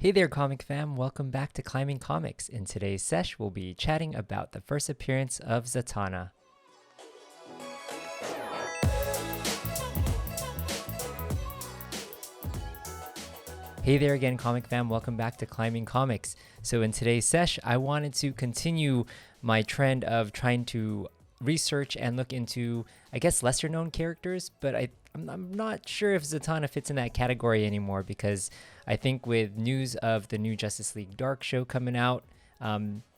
Hey there, comic fam. Welcome back to Climbing Comics. In today's sesh, we'll be chatting about the first appearance of Zatanna. Hey there again, comic fam. Welcome back to Climbing Comics. So in today's sesh, I wanted to continue my trend of trying to research and look into, I guess, lesser known characters, but I'm not sure if Zatanna fits in that category anymore because I think with news of the new Justice League Dark show coming out,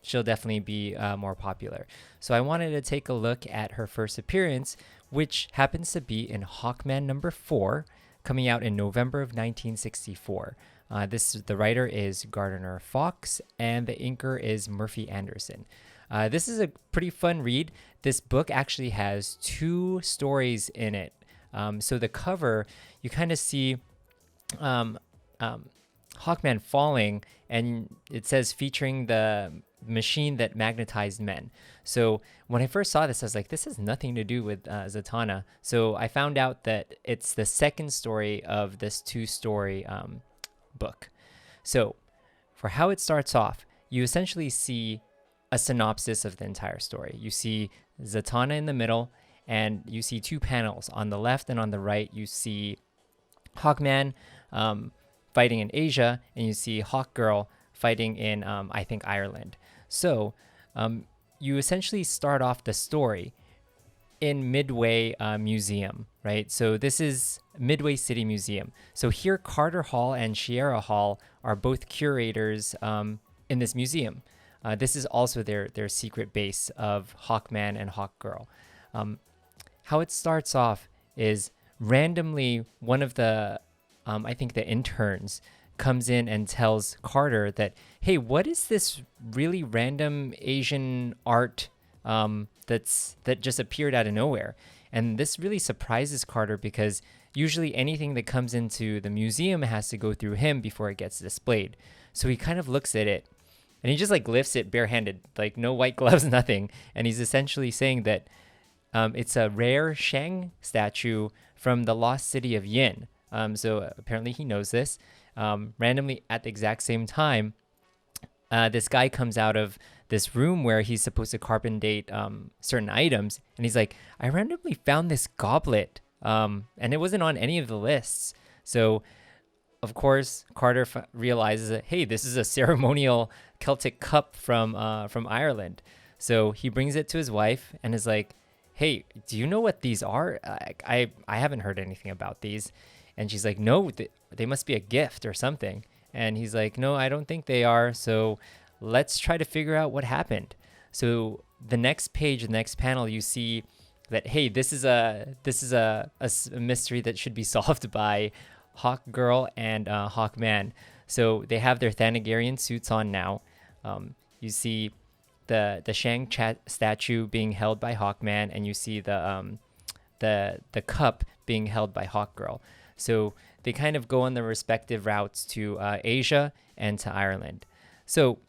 she'll definitely be more popular. So I wanted to take a look at her first appearance, which happens to be in Hawkman number 4, coming out in November of 1964. The writer is Gardner Fox, and the inker is Murphy Anderson. This is a pretty fun read. This book actually has 2 stories in it. So the cover, you kind of see Hawkman falling, and it says featuring the machine that magnetized men. So when I first saw this, I was like, this has nothing to do with Zatanna. So I found out that it's the second story of this 2-story book. So for how it starts off, you essentially see a synopsis of the entire story. You see Zatanna in the middle, and you see 2 panels. On the left and on the right, you see Hawkman fighting in Asia, and you see Hawkgirl fighting in, I think, Ireland. So you essentially start off the story in Midway Museum, right? So this is Midway City Museum. So here, Carter Hall and Shiera Hall are both curators in this museum. This is also their secret base of Hawkman and Hawkgirl. How it starts off is randomly one of the, I think the interns comes in and tells Carter that, hey, what is this really random Asian art that just appeared out of nowhere? And this really surprises Carter because usually anything that comes into the museum has to go through him before it gets displayed. So he kind of looks at it and he just like lifts it barehanded, like no white gloves, nothing. And he's essentially saying that it's a rare Shang statue from the lost city of Yin. So apparently he knows this. Randomly at the exact same time, this guy comes out of this room where he's supposed to carbon date certain items. And he's like, I randomly found this goblet and it wasn't on any of the lists. So, of course, Carter realizes that, hey, this is a ceremonial Celtic cup from Ireland. So he brings it to his wife and is like, hey, do you know what these are? I haven't heard anything about these. And she's like, no, they must be a gift or something. And he's like, no, I don't think they are. So let's try to figure out what happened. So the next page, the next panel, you see that, hey, this is a mystery that should be solved by Hawkgirl and Hawkman. So they have their Thanagarian suits on now. You see the Shang statue being held by Hawkman, and you see the cup being held by Hawkgirl. So they kind of go on their respective routes to Asia and to Ireland. So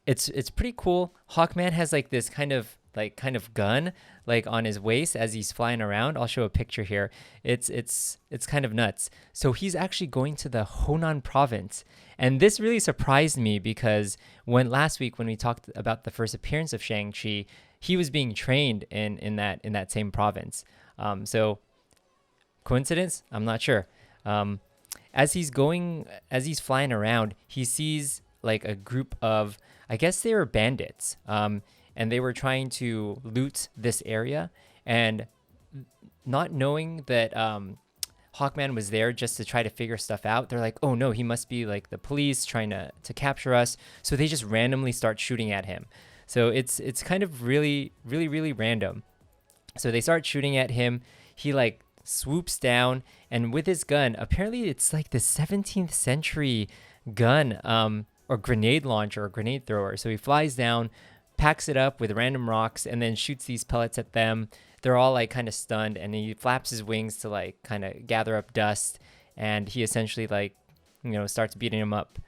it's pretty cool. Hawkman has like this kind of gun like on his waist as he's flying around. I'll show a picture here. It's kind of nuts. So he's actually going to the Honan province. And this really surprised me because last week when we talked about the first appearance of Shang-Chi, he was being trained in that same province. So coincidence? I'm not sure. As he's flying around, he sees like a group of, I guess they were bandits, and they were trying to loot this area. And not knowing that Hawkman was there just to try to figure stuff out, they're like, oh no, he must be like the police trying to capture us. So they just randomly start shooting at him. So it's kind of really, really, really random. So they start shooting at him. He like swoops down, and with his gun, apparently it's like the 17th century gun or grenade launcher or grenade thrower. So he flies down, packs it up with random rocks, and then shoots these pellets at them. They're all like kind of stunned, and he flaps his wings to like kind of gather up dust, and he essentially like, starts beating them up.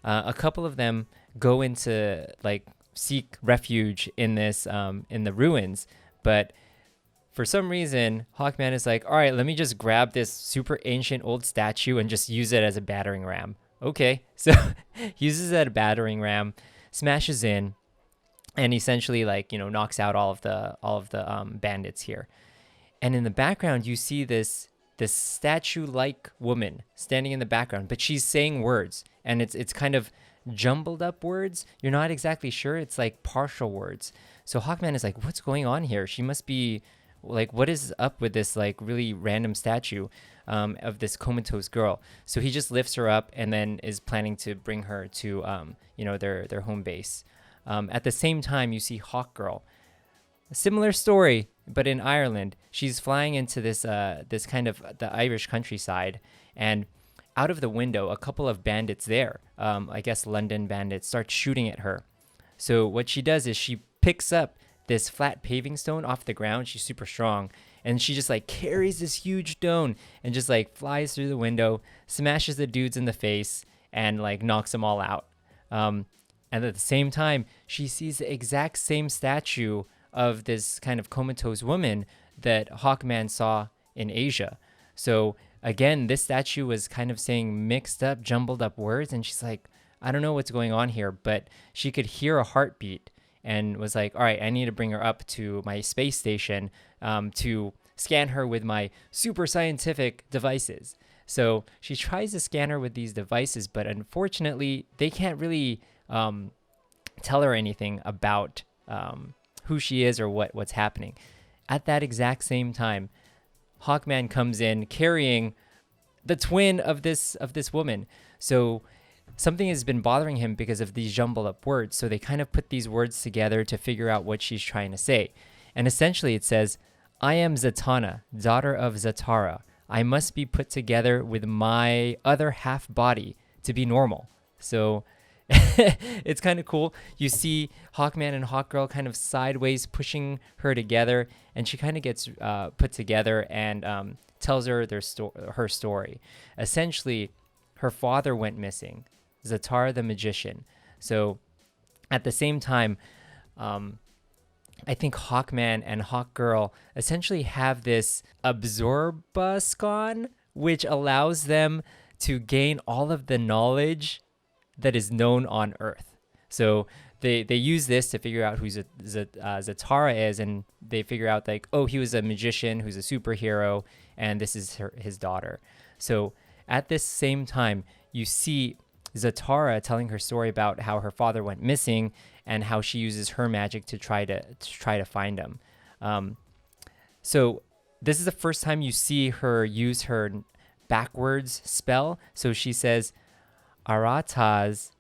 A couple of them go into like seek refuge in this in the ruins, but for some reason, Hawkman is like, all right, let me just grab this super ancient old statue and just use it as a battering ram. okay. So he uses that battering ram, smashes in, and essentially like knocks out all of the bandits here. And in the background, you see this statue-like woman standing in the background, but she's saying words, and it's kind of jumbled up words. You're not exactly sure. It's like partial words. So Hawkman is like, "What's going on here? She must be like, what is up with this like really random statue of this comatose girl?" So he just lifts her up and then is planning to bring her to their home base. At the same time, you see Hawkgirl. A similar story, but in Ireland. She's flying into this kind of the Irish countryside, and out of the window, a couple of bandits there, I guess London bandits, start shooting at her. So what she does is she picks up this flat paving stone off the ground. She's super strong, and she just like carries this huge stone and just like flies through the window, smashes the dudes in the face, and like knocks them all out. Um, and at the same time, she sees the exact same statue of this kind of comatose woman that Hawkman saw in Asia. So again, this statue was kind of saying mixed up, jumbled up words, and she's like, I don't know what's going on here, but she could hear a heartbeat and was like, all right, I need to bring her up to my space station to scan her with my super scientific devices. So she tries to scan her with these devices, but unfortunately, they can't really tell her anything about who she is or what's happening. At that exact same time, Hawkman comes in carrying the twin of this woman. So something has been bothering him because of these jumbled up words. So they kind of put these words together to figure out what she's trying to say. And essentially it says, I am Zatanna, daughter of Zatara. I must be put together with my other half body to be normal. So it's kind of cool. You see Hawkman and Hawkgirl kind of sideways pushing her together, and she kind of gets put together and tells her her story. Essentially, her father went missing, Zatara the magician. So at the same time, I think Hawkman and Hawkgirl essentially have this absorbascon, which allows them to gain all of the knowledge that is known on Earth. So they use this to figure out who Zatara is, and they figure out like, oh, he was a magician who's a superhero, and this is his daughter. So at this same time, you see Zatara telling her story about how her father went missing and how she uses her magic to try to find him. So this is the first time you see her use her backwards spell. So she says, Aratas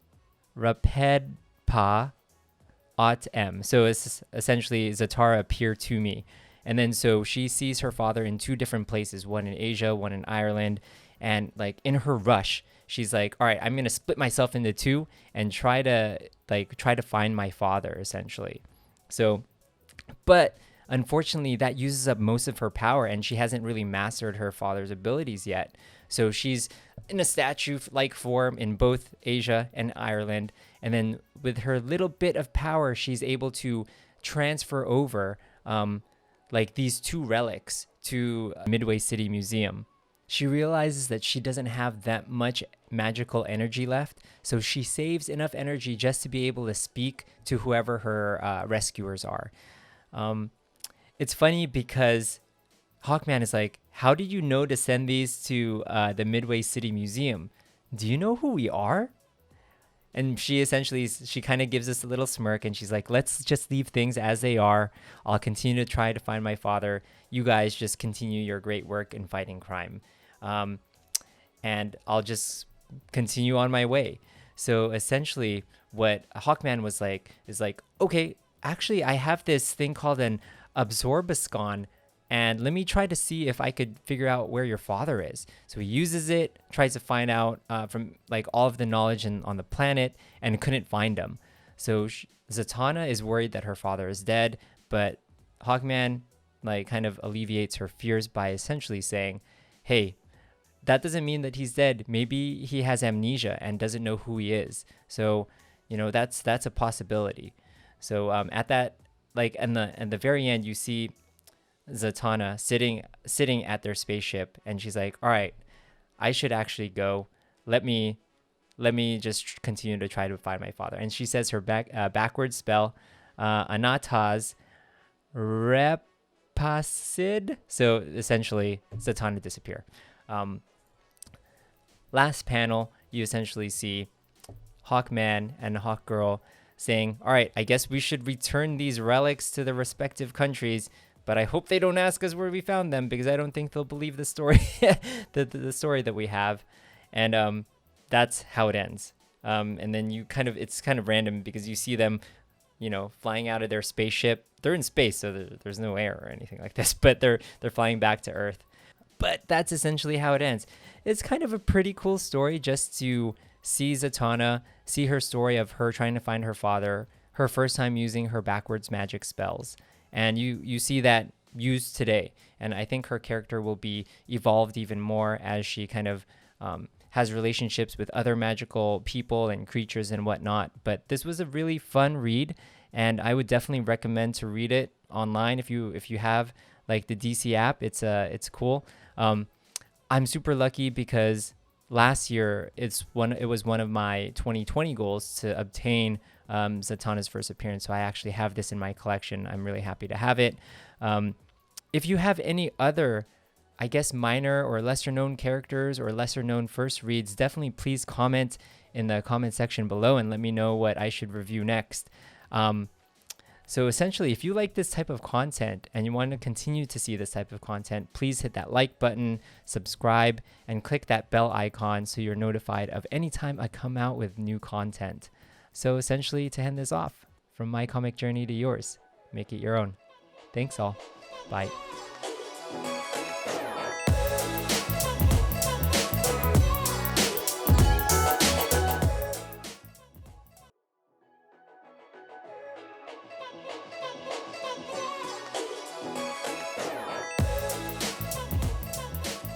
Rapedpa Ot M. So it's essentially Zatara appear to me. And then so she sees her father in two different places, one in Asia, one in Ireland. And like in her rush, she's like, all right, I'm going to split myself into two and try to find my father essentially. So, but unfortunately that uses up most of her power, and she hasn't really mastered her father's abilities yet. So she's in a statue-like form in both Asia and Ireland. And then with her little bit of power, she's able to transfer over like these two relics to Midway City Museum. She realizes that she doesn't have that much magical energy left, so she saves enough energy just to be able to speak to whoever her rescuers are. It's funny because Hawkman is like, how did you know to send these to the Midway City Museum? Do you know who we are? And she kind of gives us a little smirk, and she's like, let's just leave things as they are. I'll continue to try to find my father. You guys just continue your great work in fighting crime. And I'll just continue on my way. So essentially what Hawkman was like is like, okay, actually I have this thing called an absorbascon, and let me try to see if I could figure out where your father is. So he uses it, tries to find out from like all of the knowledge on the planet, and couldn't find him. So Zatanna is worried that her father is dead, but Hawkman like kind of alleviates her fears by essentially saying, hey, that doesn't mean that he's dead. Maybe he has amnesia and doesn't know who he is. So, that's a possibility. So at that, like in the very end, you see Zatanna sitting at their spaceship, and she's like, all right, I should actually go. Let me let me just continue to try to find my father. And she says her backward spell, Anataz Repasid. So essentially, Zatanna disappear. Last panel, you essentially see Hawkman and Hawkgirl saying, all right, I guess we should return these relics to the respective countries, but I hope they don't ask us where we found them, because I don't think they'll believe the story, the story that we have. And that's how it ends. And then it's kind of random, because you see them, flying out of their spaceship. They're in space, so there's no air or anything like this, but they're flying back to Earth. But that's essentially how it ends. It's kind of a pretty cool story just to see Zatanna, see her story of her trying to find her father, her first time using her backwards magic spells. And you see that used today. And I think her character will be evolved even more as she kind of has relationships with other magical people and creatures and whatnot. But this was a really fun read, and I would definitely recommend to read it online if you have like the DC app. It's cool. I'm super lucky because last year it was one of my 2020 goals to obtain Zatanna's first appearance. So I actually have this in my collection. I'm really happy to have it. If you have any other, I guess, minor or lesser known characters or lesser known first reads, definitely please comment in the comment section below and let me know what I should review next. So essentially, if you like this type of content and you want to continue to see this type of content, please hit that like button, subscribe, and click that bell icon so you're notified of any time I come out with new content. So essentially, to end this off, from my comic journey to yours, make it your own. Thanks all. Bye.